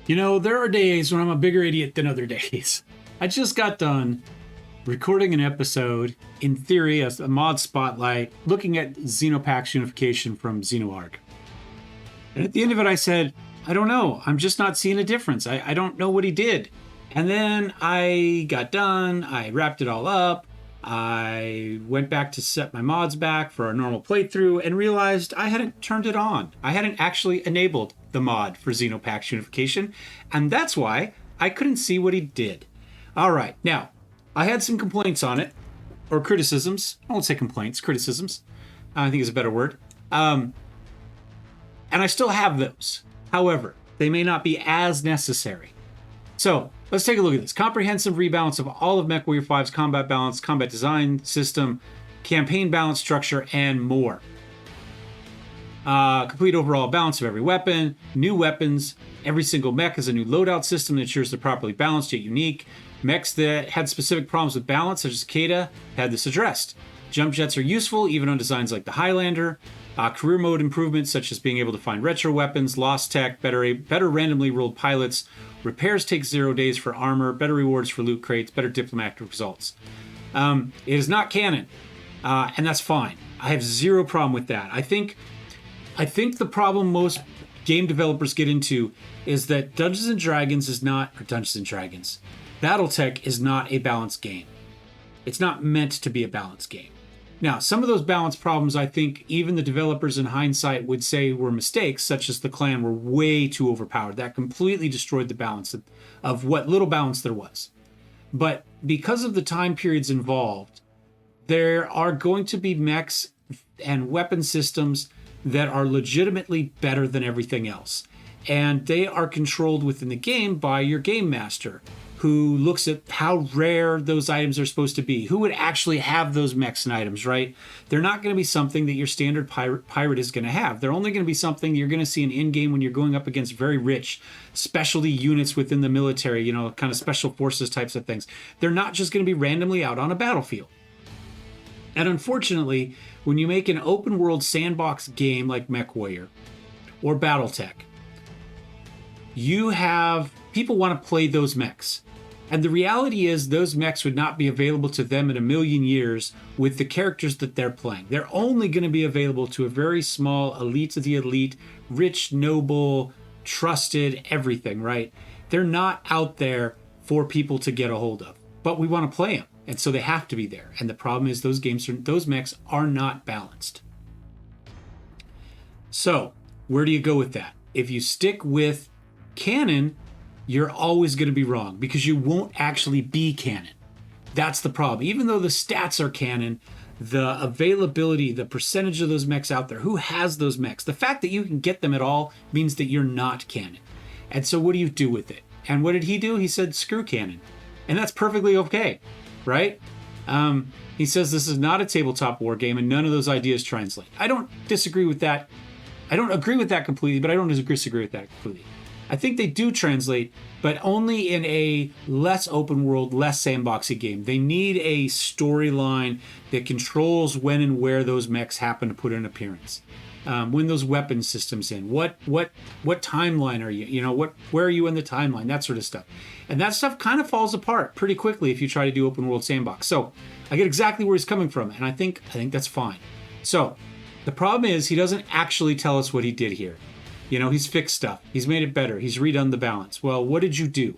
You know, there are days when I'm a bigger idiot than other days. I just got done recording an episode, in theory, as a mod spotlight, looking at Xenopax Unification from Xenoargh. And at the end of it, I said, I don't know. I'm just not seeing a difference. I don't know what he did. And then I got done. I wrapped it all up. I went back to set my mods back for a normal playthrough and realized I hadn't turned it on. I hadn't actually enabled the mod for Xenopax Unification, and that's why I couldn't see what he did. All right, now, I had some complaints on it, or criticisms. I won't say complaints, criticisms. I think is a better word. And I still have those. However, they may not be as necessary. So let's take a look at this. Comprehensive rebalance of all of MechWarrior 5's combat balance, combat design system, campaign balance structure, and more. Complete overall balance of every weapon, new weapons. Every single mech has a new loadout system that ensures they're properly balanced yet unique. Mechs that had specific problems with balance, such as Cicada, had this addressed. Jump jets are useful, even on designs like the Highlander. Career mode improvements, such as being able to find retro weapons, lost tech, better randomly rolled pilots. Repairs take 0 days for armor, better rewards for loot crates, better diplomatic results. It is not canon, and that's fine. I have zero problem with that. I think the problem most game developers get into is that Dungeons & Dragons is not, or Dungeons & Dragons, Battletech is not a balanced game. It's not meant to be a balanced game. Now, some of those balance problems, I think even the developers in hindsight would say were mistakes, such as the clan were way too overpowered. That completely destroyed the balance of what little balance there was. But because of the time periods involved, there are going to be mechs and weapon systems that are legitimately better than everything else. And they are controlled within the game by your game master, who looks at how rare those items are supposed to be, who would actually have those mechs and items, right? They're not going to be something that your standard pirate is going to have. They're only going to be something you're going to see in-game when you're going up against very rich specialty units within the military, you know, kind of special forces types of things. They're not just going to be randomly out on a battlefield. And unfortunately, when you make an open world sandbox game like MechWarrior or Battletech, you have people want to play those mechs. And the reality is those mechs would not be available to them in a million years with the characters that they're playing. They're only going to be available to a very small elite of the elite, rich, noble, trusted, everything, right? They're not out there for people to get a hold of, but we want to play them. And so they have to be there. And the problem is those mechs are not balanced. So where do you go with that? If you stick with canon, you're always going to be wrong because you won't actually be canon. That's the problem. Even though the stats are canon, the availability, the percentage of those mechs out there, who has those mechs, the fact that you can get them at all means that you're not canon. And so what do you do with it? And what did he do? He said, screw canon. And that's perfectly okay, right? He says this is not a tabletop war game and none of those ideas translate. I don't disagree with that. I don't agree with that completely, but I don't disagree with that completely. I think they do translate, but only in a less open world, less sandboxy game. They need a storyline that controls when and where those mechs happen to put an appearance. When those weapon systems in, what timeline are you? You know, where are you in the timeline? That sort of stuff. And that stuff kind of falls apart pretty quickly if you try to do open world sandbox. So I get exactly where he's coming from, and I think that's fine. So the problem is he doesn't actually tell us what he did here. You know, he's fixed stuff. He's made it better. He's redone the balance. Well, what did you do?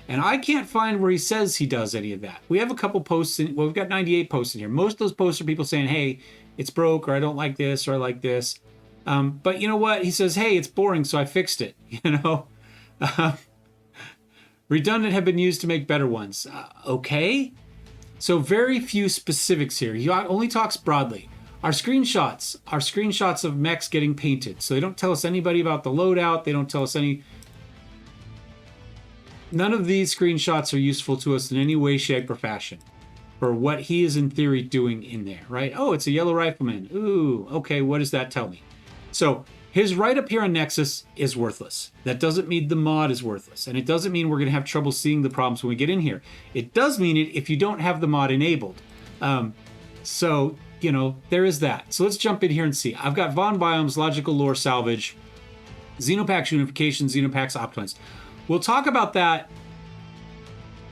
And I can't find where he says he does any of that. We have a couple posts we've got 98 posts in here. Most of those posts are people saying, hey, it's broke, or I don't like this, or I like this. But you know what? He says, hey, it's boring, so I fixed it. You know? Redundant have been used to make better ones. Okay. So very few specifics here. He only talks broadly. Our screenshots of mechs getting painted. So they don't tell us anybody about the loadout. They don't tell us none of these screenshots are useful to us in any way, shape, or fashion for what he is in theory doing in there, right? Oh, it's a yellow rifleman. Ooh, okay, what does that tell me? So his write-up here on Nexus is worthless. That doesn't mean the mod is worthless. And it doesn't mean we're going to have trouble seeing the problems when we get in here. It does mean it if you don't have the mod enabled. So you know, there is that. So let's jump in here and see. I've got Von Biomes, Logical Lore Salvage, Xenopax Unification, Xenopax Optimized. We'll talk about that.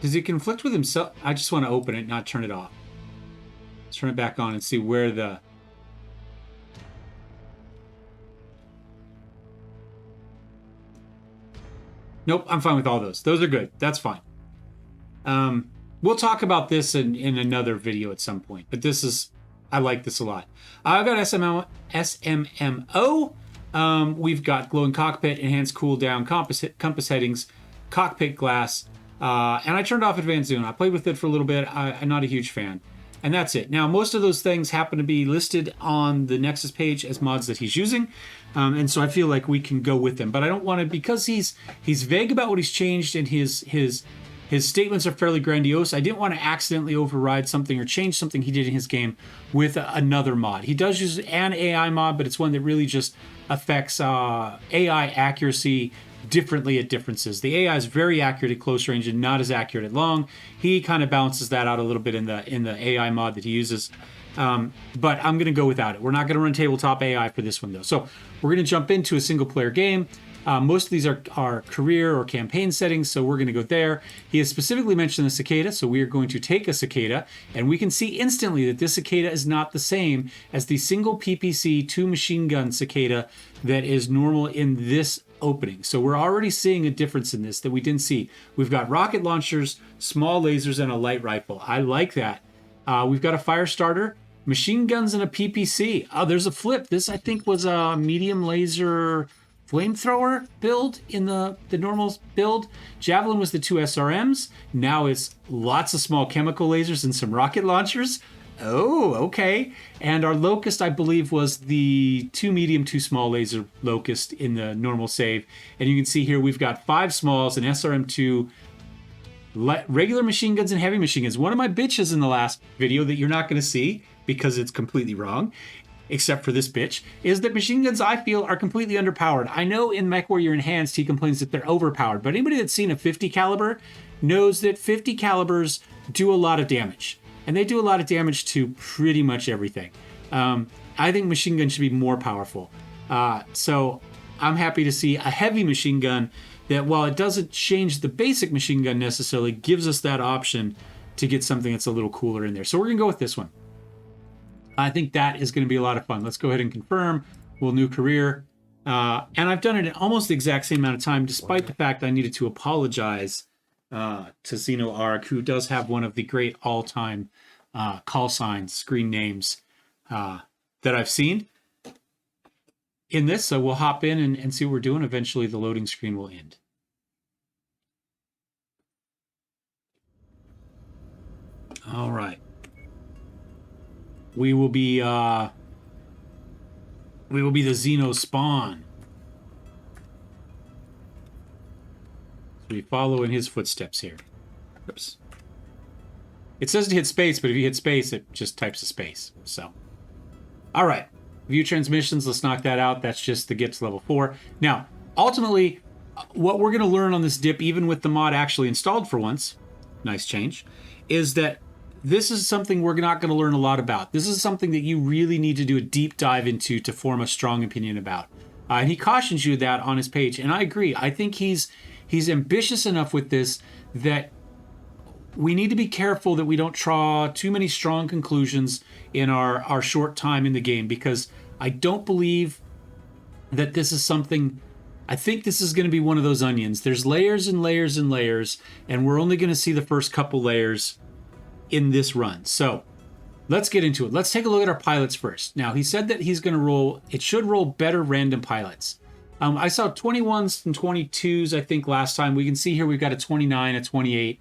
Does he conflict with himself? I just want to open it, not turn it off. Let's turn it back on and see where the... Nope, I'm fine with all those. Those are good. That's fine. We'll talk about this in another video at some point. But this is... I like this a lot. I've got SMMO. We've got glowing cockpit, enhanced cooldown, compass headings, cockpit glass, and I turned off advanced zoom. I played with it for a little bit. I'm not a huge fan. And that's it. Now, most of those things happen to be listed on the Nexus page as mods that he's using. And so I feel like we can go with them. But I don't want to, because he's vague about what he's changed and his statements are fairly grandiose. I didn't want to accidentally override something or change something he did in his game with another mod. He does use an AI mod, but it's one that really just affects AI accuracy differently at differences. The AI is very accurate at close range and not as accurate at long. He kind of balances that out a little bit in the AI mod that he uses. But I'm going to go without it. We're not going to run tabletop AI for this one, though. So we're going to jump into a single-player game. Most of these are career or campaign settings, so we're going to go there. He has specifically mentioned the cicada, so we are going to take a cicada, and we can see instantly that this cicada is not the same as the single PPC 2 machine gun cicada that is normal in this opening. So we're already seeing a difference in this that we didn't see. We've got rocket launchers, small lasers, and a light rifle. I like that. We've got a fire starter, machine guns, and a PPC. Oh, there's a flip. This, I think, was a medium laser flamethrower build in the normal build. Javelin was the 2 SRMs. Now it's lots of small chemical lasers and some rocket launchers. Oh, okay. And our Locust, I believe, was the 2 medium, 2 small laser Locust in the normal save. And you can see here we've got 5 smalls, an SRM2, regular machine guns, and heavy machine guns. One of my bitches in the last video that you're not going to see because it's completely wrong, except for this bitch, is that machine guns, I feel, are completely underpowered. I know in MechWarrior Enhanced he complains that they're overpowered, but anybody that's seen a 50 caliber knows that 50 calibers do a lot of damage. And they do a lot of damage to pretty much everything. I think machine guns should be more powerful. So I'm happy to see a heavy machine gun that, while it doesn't change the basic machine gun necessarily, gives us that option to get something that's a little cooler in there. So we're going to go with this one. I think that is going to be a lot of fun. Let's go ahead and confirm. We'll new career. And I've done it in almost the exact same amount of time, despite the fact I needed to apologize to Xenoargh, who does have one of the great all-time call signs, screen names that I've seen in this. So we'll hop in and see what we're doing. Eventually the loading screen will end. All right. We will be the Xeno spawn. So we follow in his footsteps here. Oops. It says to hit space, but if you hit space, it just types a space. So, all right. View transmissions, let's knock that out. That's just to get to level 4. Now, ultimately, what we're going to learn on this dip, even with the mod actually installed for once, nice change, is that this is something we're not going to learn a lot about. This is something that you really need to do a deep dive into to form a strong opinion about. And he cautions you that on his page, and I agree. I think he's ambitious enough with this that we need to be careful that we don't draw too many strong conclusions in our short time in the game, because I don't believe that this is something... I think this is going to be one of those onions. There's layers and layers and layers, and we're only going to see the first couple layers in this run. So let's get into it. Let's take a look at our pilots first. Now, he said that he's going to roll... It should roll better random pilots. I saw 21s and 22s, I think, last time. We can see here we've got a 29, a 28.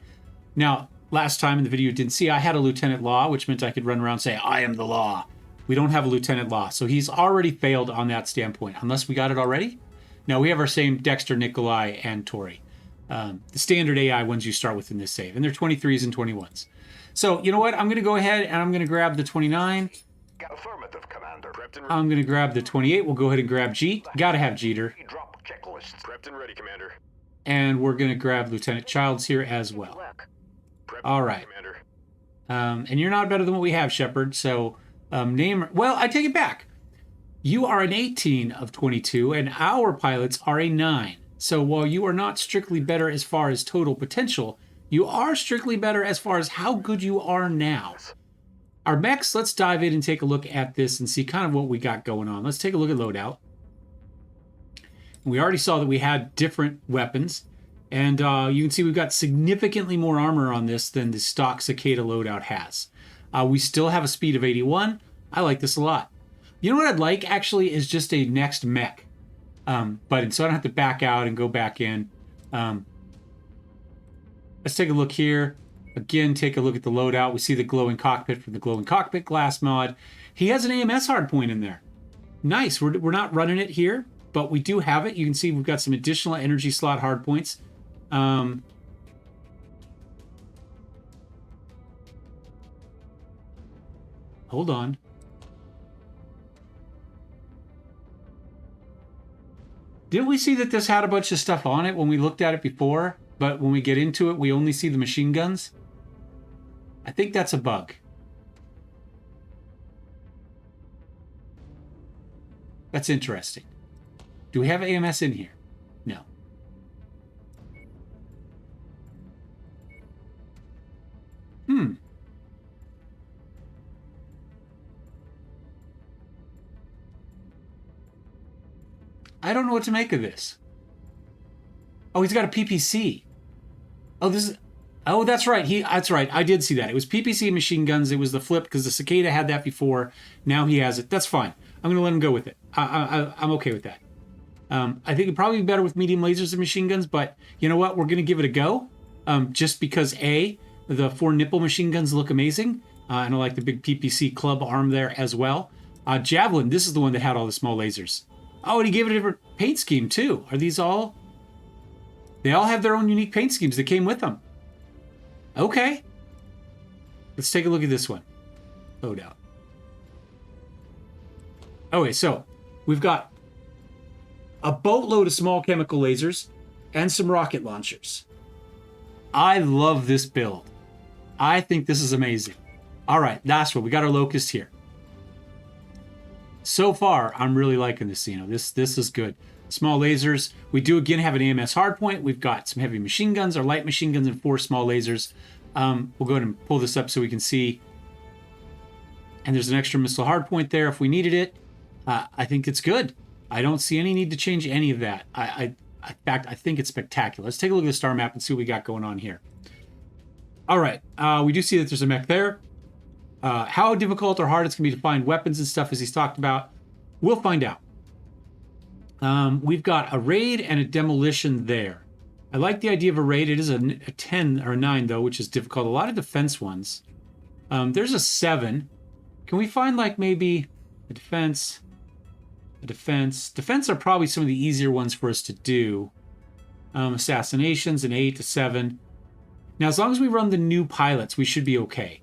Now, last time in the video you didn't see, I had a Lieutenant Law, which meant I could run around and say, I am the law. We don't have a Lieutenant Law, so he's already failed on that standpoint, unless we got it already. No, we have our same Dexter, Nikolai, and Tori. The standard AI ones you start with in this save, and they're 23s and 21s. So, you know what? I'm going to go ahead and I'm going to grab the 29. Affirmative, Commander. I'm going to grab the 28. We'll go ahead and grab Jeet. Got to have Jeter. Drop checklist. Prepped and ready, Commander. And we're going to grab Lieutenant Childs here as well. All right. Commander. And you're not better than what we have, Shepard. So, name... Well, I take it back. You are an 18 of 22, and our pilots are a 9. So while you are not strictly better as far as total potential, you are strictly better as far as how good you are now. Our mechs, let's dive in and take a look at this and see kind of what we got going on. Let's take a look at loadout. We already saw that we had different weapons, and you can see we've got significantly more armor on this than the stock Cicada loadout has. We still have a speed of 81. I like this a lot. You know what I'd like, actually, is just a next mech button, so I don't have to back out and go back in. Let's take a look here. Again, take a look at the loadout. We see the glowing cockpit from the glowing cockpit glass mod. He has an AMS hardpoint in there. Nice. We're not running it here, but we do have it. You can see we've got some additional energy slot hardpoints. Hold on. Didn't we see that this had a bunch of stuff on it when we looked at it before? But when we get into it, we only see the machine guns? I think that's a bug. That's interesting. Do we have AMS in here? No. I don't know what to make of this. Oh, he's got a PPC. Oh, this is... Oh, that's right. That's right. I did see that. It was PPC machine guns. It was the flip because the Cicada had that before. Now he has it. That's fine. I'm going to let him go with it. I'm okay with that. I think it'd probably be better with medium lasers and machine guns, but you know what? We're going to give it a go. Just because, A, the 4 nipple machine guns look amazing. And I like the big PPC club arm there as well. Javelin, this is the one that had all the small lasers. Oh, and he gave it a different paint scheme, too. Are these all... They all have their own unique paint schemes that came with them. Okay. Let's take a look at this one. Loadout. Okay, so we've got a boatload of small chemical lasers and some rocket launchers. I love this build. I think this is amazing. All right, last one. We got our Locust here. So far, I'm really liking this, This is good. Small lasers. We do again have an AMS hardpoint. We've got some heavy machine guns, our light machine guns, and 4 small lasers. We'll go ahead and pull this up so we can see. And there's an extra missile hardpoint there if we needed it. I think it's good. I don't see any need to change any of that. In fact, I think it's spectacular. Let's take a look at the star map and see what we got going on here. All right. We do see that there's a mech there. How difficult or hard it's going to be to find weapons and stuff, as he's talked about, we'll find out. We've got a raid and a demolition there. I like the idea of a raid. It is a 10 or a 9, though, which is difficult. A lot of defense ones. There's a 7. Can we find, like, maybe a defense? A defense. Defense are probably some of the easier ones for us to do. Assassinations, an 8 to 7. Now, as long as we run the new pilots, we should be okay.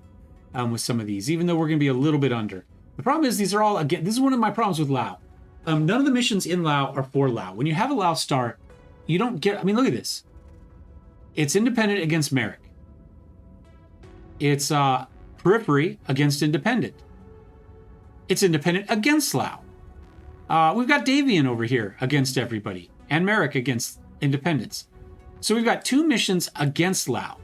With some of these, even though we're going to be a little bit under. The problem is these are all, again, this is one of my problems with Lao. None of the missions in Lao are for Lao. When you have a Lao start, you don't get, I mean, look at this. It's independent against Merrick. It's periphery against independent. It's independent against Lao. We've got Davian over here against everybody, and Merrick against independents. So we've got 2 missions against Lao.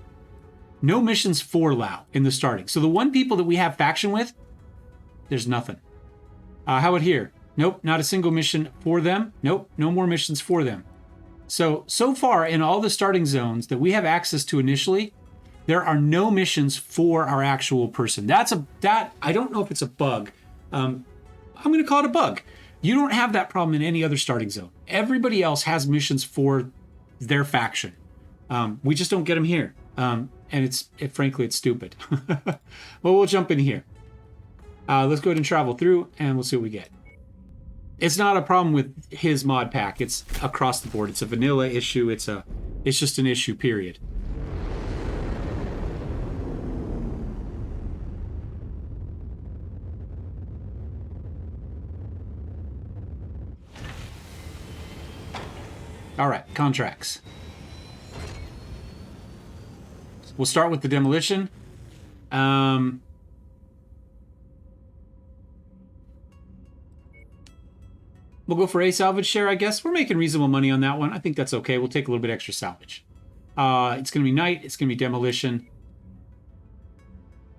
No missions for Lao in the starting. So the 1 people that we have faction with, there's nothing. How about here? Nope, not a single mission for them. Nope, no more missions for them. So far in all the starting zones that we have access to initially, there are no missions for our actual person. I don't know if it's a bug. I'm going to call it a bug. You don't have that problem in any other starting zone. Everybody else has missions for their faction. We just don't get them here. And frankly, it's stupid. Well, we'll jump in here. Let's go ahead and travel through, and we'll see what we get. It's not a problem with his mod pack. It's across the board. It's a vanilla issue. It's just an issue, period. All right, contracts. We'll start with the demolition. We'll go for a salvage share, I guess. We're making reasonable money on that one. I think that's okay. We'll take a little bit extra salvage. It's going to be night. It's going to be demolition.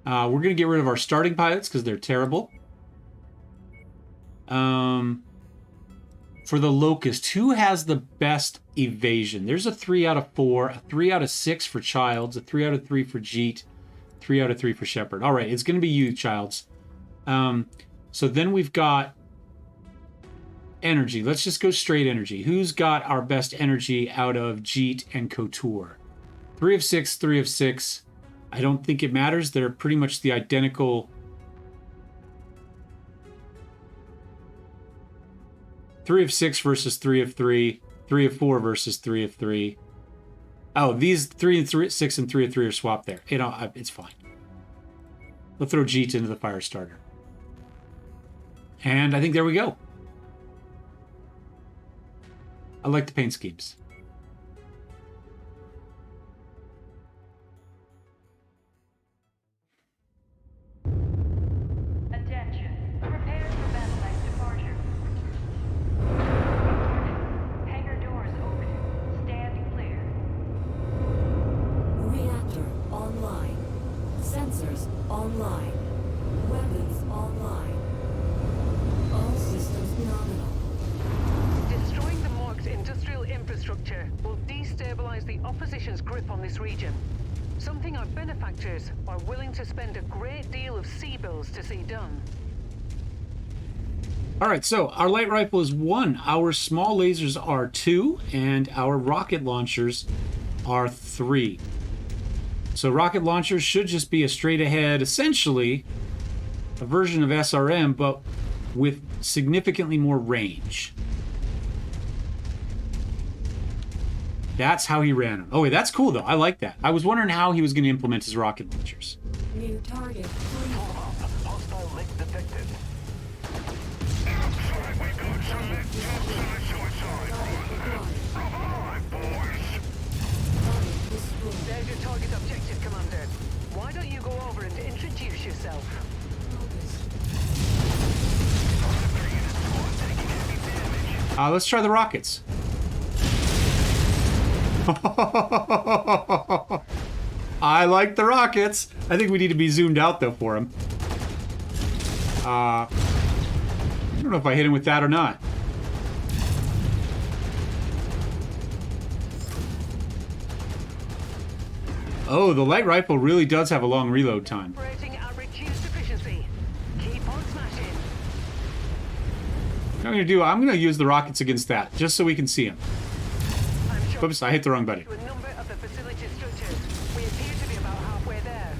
We're going to get rid of our starting pilots because they're terrible. For the Locust, who has the best evasion? There's a 3 out of 4, a 3 out of 6 for Childs, a 3 out of 3 for Jeet, 3 out of 3 for Shepard. All right, it's going to be you, Childs. So then we've got energy. Let's just go straight energy. Who's got our best energy out of Jeet and Couture? 3 of 6, 3 of 6. I don't think it matters. They're pretty much the identical. 3 of 6 versus 3 of 3. 3 of 4 versus 3 of 3. Oh, these 3 and 3, 6 and 3 of 3 are swapped there. You know, it's fine. We'll throw Jeet into the fire starter. And I think there we go. I like the paint schemes. Attention. Prepare for battle-like departure. Hangar doors open. Stand clear. Reactor online. Sensors online. Weapons online. All systems nominal. Destroying the Morg's industrial infrastructure will destabilize the opposition's grip on this region. Something our benefactors are willing to spend a great deal of sea bills to see done. All right, so our light rifle is 1, our small lasers are 2, and our rocket launchers are 3. So rocket launchers should just be a straight ahead, essentially a version of SRM, but with significantly more range. That's how he ran them. Oh, wait, that's cool, though. I like that. I was wondering how he was going to implement his rocket launchers. New target. Free. Hostile link detected. Target destroyed. There's your target objective, Commander. Why don't you go over and introduce yourself? Let's try the rockets. I like the rockets. I think we need to be zoomed out, though, for him. I don't know if I hit him with that or not. Oh, the light rifle really does have a long reload time. Operating at reduced efficiency. Keep on smashing. What I'm going to do, I'm going to use the rockets against that, just so we can see him. I'm sure Oops, I hit the wrong button. to a number of the facility structures. We appear to be about halfway there.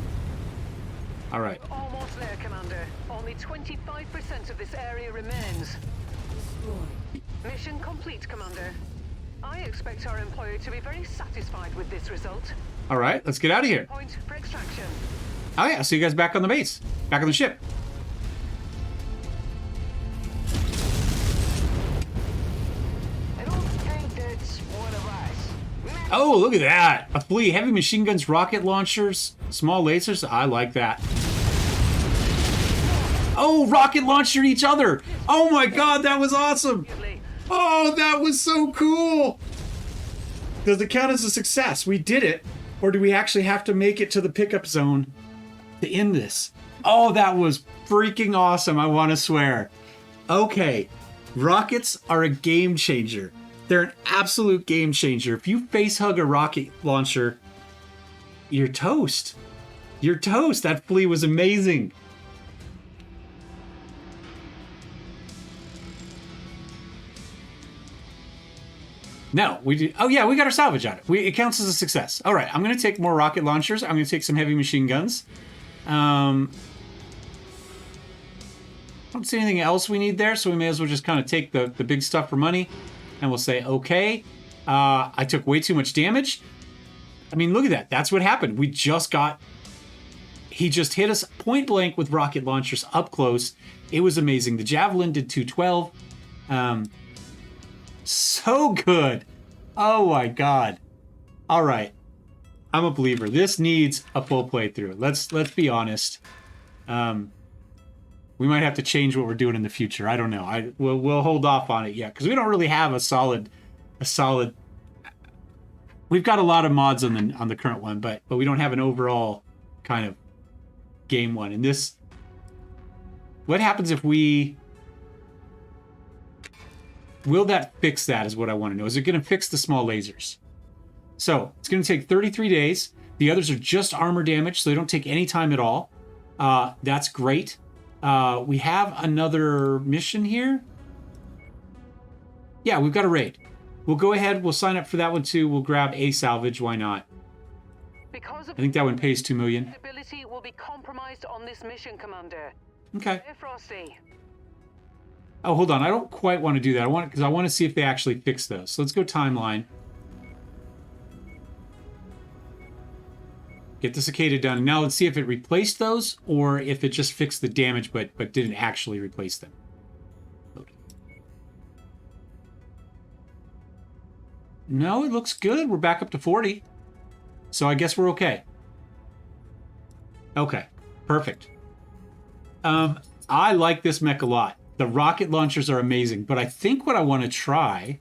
All right. Almost there, Commander. Only 25% of this area remains. Destroyed. Mission complete, Commander. I expect our employer to be very satisfied with this result. All right, let's get out of here. Point for extraction. Oh, yeah, I'll see you guys back on the base. Back on the ship. I don't think that's one of us. Oh, look at that. A fleet, heavy machine guns, rocket launchers, small lasers. I like that. Oh, rocket launcher each other. Oh my God, that was awesome. Oh, that was so cool. Does it count as a success? We did it. Or do we actually have to make it to the pickup zone to end this? Oh, that was freaking awesome. I want to swear. Okay, rockets are a game changer. They're an absolute game changer. If you face hug a rocket launcher, you're toast. You're toast. That fleet was amazing. No, we did. Oh yeah, we got our salvage on it. It counts as a success. All right, I'm going to take more rocket launchers. I'm going to take some heavy machine guns. I don't see anything else we need there, so we may as well just kind of take the big stuff for money, and we'll say okay. I took way too much damage. I mean, look at that. That's what happened. He just hit us point blank with rocket launchers up close. It was amazing. The Javelin did 212. So good. Oh my God. All right. I'm a believer. This needs a full playthrough. Let's be honest. We might have to change what we're doing in the future. I don't know. We'll hold off on it yet because we don't really have a solid. We've got a lot of mods on the current one, but we don't have an overall kind of game one. And this, what happens if we? Will that fix that? Is what I want to know. Is it going to fix the small lasers? So it's going to take 33 days. The others are just armor damage, so they don't take any time at all. That's great. We have another mission here. Yeah, we've got a raid. We'll go ahead. We'll sign up for that one too. We'll grab a salvage. Why not? Because of I think that one pays 2 million. ability will be compromised on this mission, Commander. Okay. Hey, Frosty. Oh, hold on. I don't quite want to do that. I want to see if they actually fix those. So let's go timeline. Get the cicada done. Now let's see if it replaced those or if it just fixed the damage but didn't actually replace them. Load. No, it looks good. We're back up to 40. So I guess we're okay. Okay, perfect. I like this mech a lot. The rocket launchers are amazing, but I think what I want to try...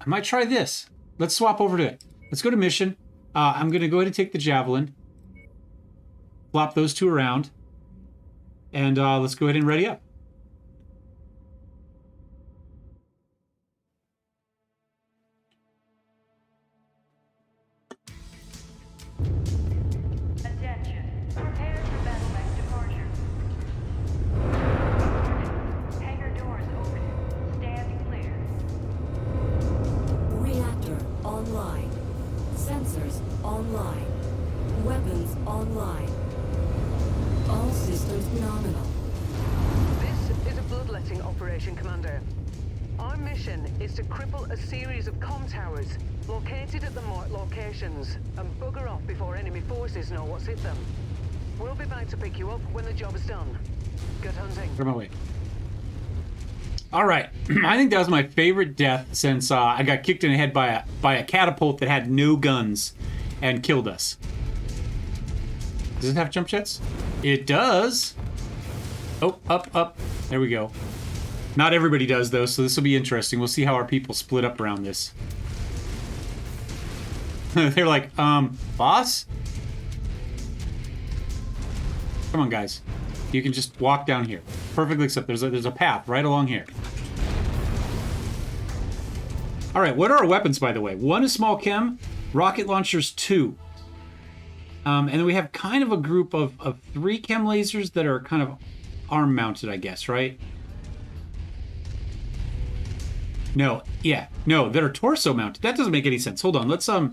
I might try this. Let's swap over to it. Let's go to mission. I'm going to go ahead and take the javelin. Flop those two around. And let's go ahead and ready up. Attention. Prepare for battle mech departure. Hangar doors open. Stand clear. Reactor online. Sensors online. Weapons online. All systems nominal. This is a bloodletting operation, Commander. Our mission is to cripple a series of comm towers located at the marked locations and bugger off before enemy forces know what's hit them. We'll be back to pick you up when the job is done. Good hunting. Get my way. All right. I think that was my favorite death since I got kicked in the head by a catapult that had no guns and killed us. Does it have jump jets? It does. Oh, up. There we go. Not everybody does, though, so this will be interesting. We'll see how our people split up around this. They're like, boss? Come on, guys. You can just walk down here. Perfectly accept. There's a path right along here. All right, what are our weapons, by the way? 1 is small chem, rocket launchers 2. And then we have kind of a group of 3 chem lasers that are kind of arm mounted, I guess, right? No, yeah, no, that are torso mounted. That doesn't make any sense. Hold on, let's no.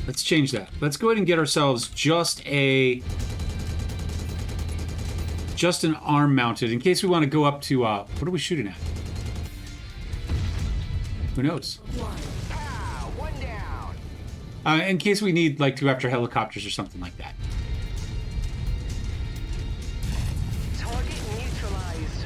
Let's change that. Let's go ahead and get ourselves just an arm mounted in case we want to go up to what are we shooting at? Who knows? Ah, one down. In case we need like to go after helicopters or something like that. Target neutralized.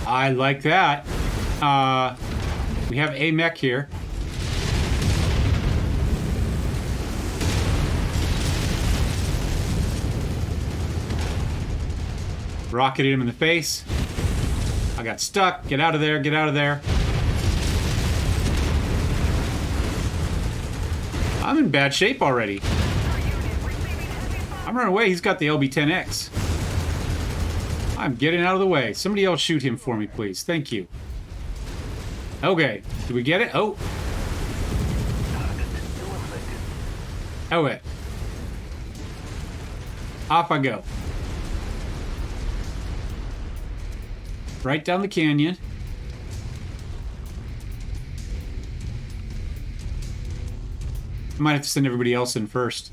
I like that. We have a mech here. Rocketed him in the face. I got stuck. Get out of there. Get out of there. I'm in bad shape already. I'm running away. He's got the LB-10X. I'm getting out of the way. Somebody else shoot him for me, please. Thank you. Okay. Did we get it? Oh. Okay. Off I go. Right down the canyon. I might have to send everybody else in first.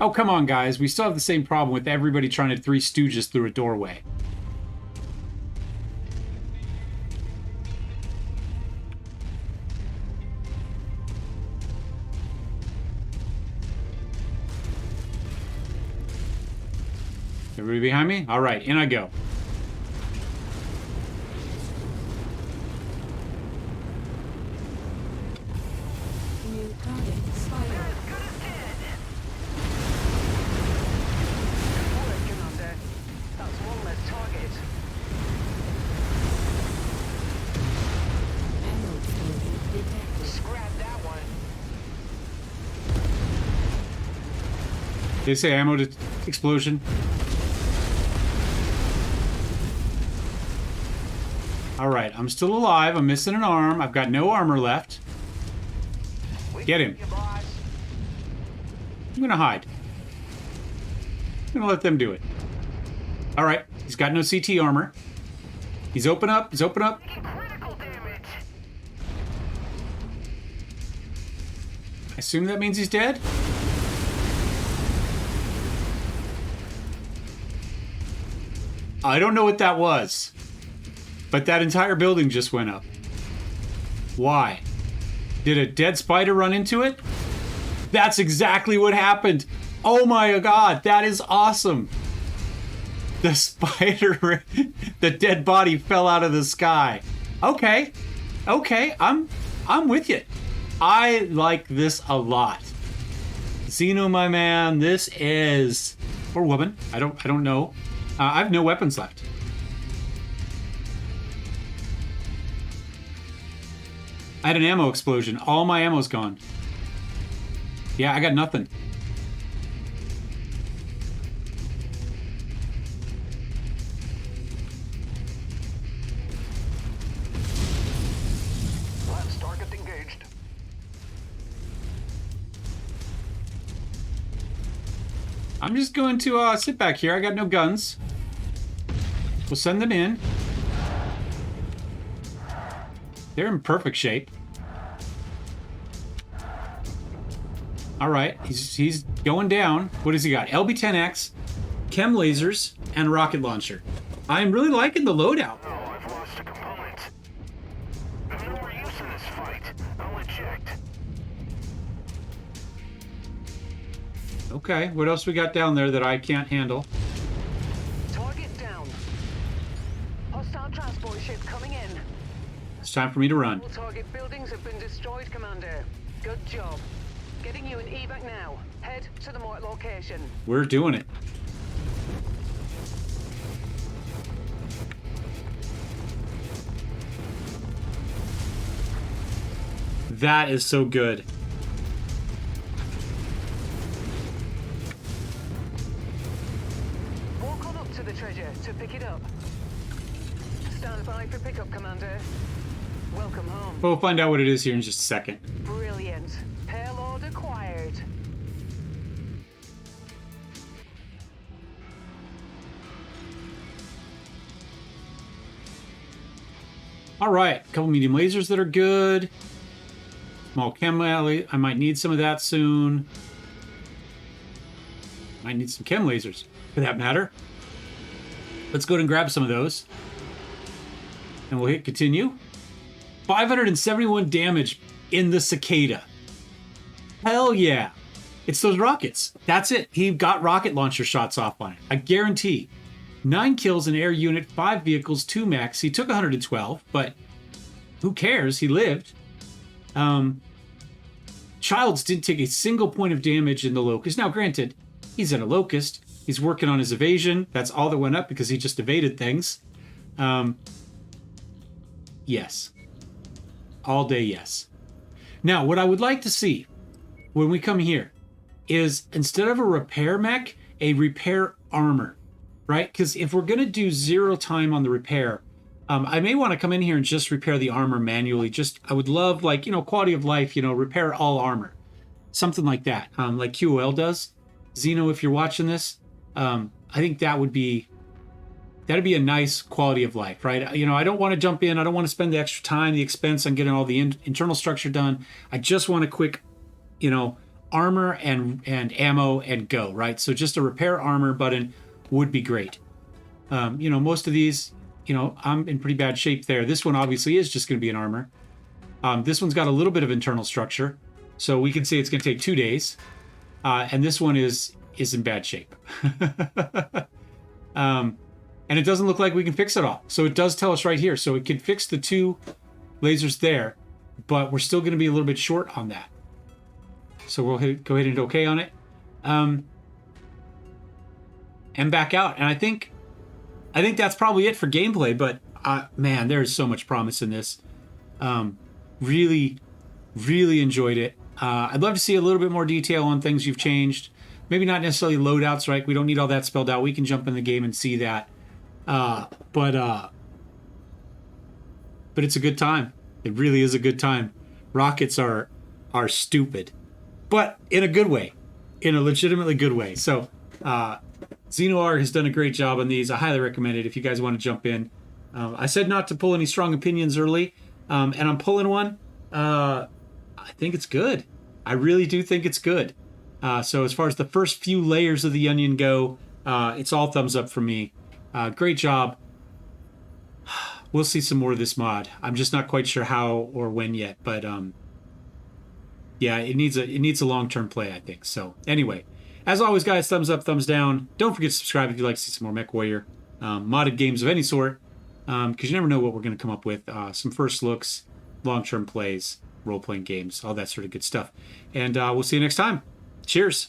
Oh, come on, guys. We still have the same problem with everybody trying to Three Stooges through a doorway. Everybody behind me? All right, in I go. New target spider. Good work, Commander. That's one less target. Ammo explosion detected. Scrap that one. They say ammo explosion. All right, I'm still alive. I'm missing an arm. I've got no armor left. Get him. You boss. I'm gonna hide. I'm gonna let them do it. All right, he's got no CT armor. He's open up. He's open up. Critical damage. I assume that means he's dead. I don't know what that was, but that entire building just went up. Why? Did a dead spider run into it? That's exactly what happened. Oh my god, that is awesome. The spider, the dead body fell out of the sky. Okay, I'm with you. I like this a lot. Xeno, my man, this is, or woman, I don't know. I have no weapons left. I had an ammo explosion. All my ammo's gone. Yeah, I got nothing. Lance target engaged. I'm just going to sit back here. I got no guns. We'll send them in. They're in perfect shape. All right, he's going down. What has he got? LB-10X, chem lasers, and rocket launcher. I'm really liking the loadout. Oh, I've lost a component. There's no more use in this fight. I'll eject. Okay, what else we got down there that I can't handle? Target down. Hostile transport ship coming in. It's time for me to run. All target buildings have been destroyed, Commander. Good job. Getting you an evac now. Head to the marked location. We're doing it. That is so good. Walk on up to the treasure to pick it up. Stand by for pickup, Commander. Welcome home. We'll find out what it is here in just a second. Brilliant. Payload acquired. All right, a couple medium lasers that are good. Small chem alley. I might need some of that soon. Might need some chem lasers, for that matter. Let's go ahead and grab some of those. And we'll hit continue. 571 damage in the cicada. Hell yeah. It's those rockets. That's it. He got rocket launcher shots off on it. I guarantee. 9 kills in air unit, 5 vehicles, 2 mechs. He took 112, but who cares? He lived. Childs didn't take a single point of damage in the Locust. Now, granted, he's in a Locust. He's working on his evasion. That's all that went up because he just evaded things. Yes. All day, yes. Now, what I would like to see when we come here is instead of a repair mech, a repair armor, right? Because if we're going to do 0 time on the repair, I may want to come in here and just repair the armor manually. I would love, like, quality of life, repair all armor. Something like that, like QOL does. Xeno, if you're watching this, I think that'd be a nice quality of life, right? I don't want to jump in. I don't want to spend the extra time, the expense on getting all the internal structure done. I just want a quick, armor and ammo and go, right? So just a repair armor button would be great. Most of these, I'm in pretty bad shape there. This one obviously is just going to be an armor. This one's got a little bit of internal structure. So we can say it's going to take 2 days. And this one is in bad shape. And it doesn't look like we can fix it all. So it does tell us right here. So it can fix the 2 lasers there, but we're still going to be a little bit short on that. So we'll go ahead and hit OK on it. And back out. And I think that's probably it for gameplay, but man, there's so much promise in this. Really enjoyed it. I'd love to see a little bit more detail on things you've changed. Maybe not necessarily loadouts, right? We don't need all that spelled out. We can jump in the game and see that. But it's a good time. It really is a good time. Rockets are stupid, but in a good way, in a legitimately good way. So Xenoargh has done a great job on these. I highly recommend it if you guys want to jump in. I said not to pull any strong opinions early, and I'm pulling one. I think it's good. I really do think it's good. So as far as the first few layers of the onion go, it's all thumbs up for me. Great job. We'll see some more of this mod. I'm just not quite sure how or when yet, but yeah, it needs a long-term play, I think. So anyway, as always, guys, thumbs up, thumbs down. Don't forget to subscribe if you'd like to see some more MechWarrior modded games of any sort, because you never know what we're going to come up with. Some first looks, long-term plays, role-playing games, all that sort of good stuff. And we'll see you next time. Cheers.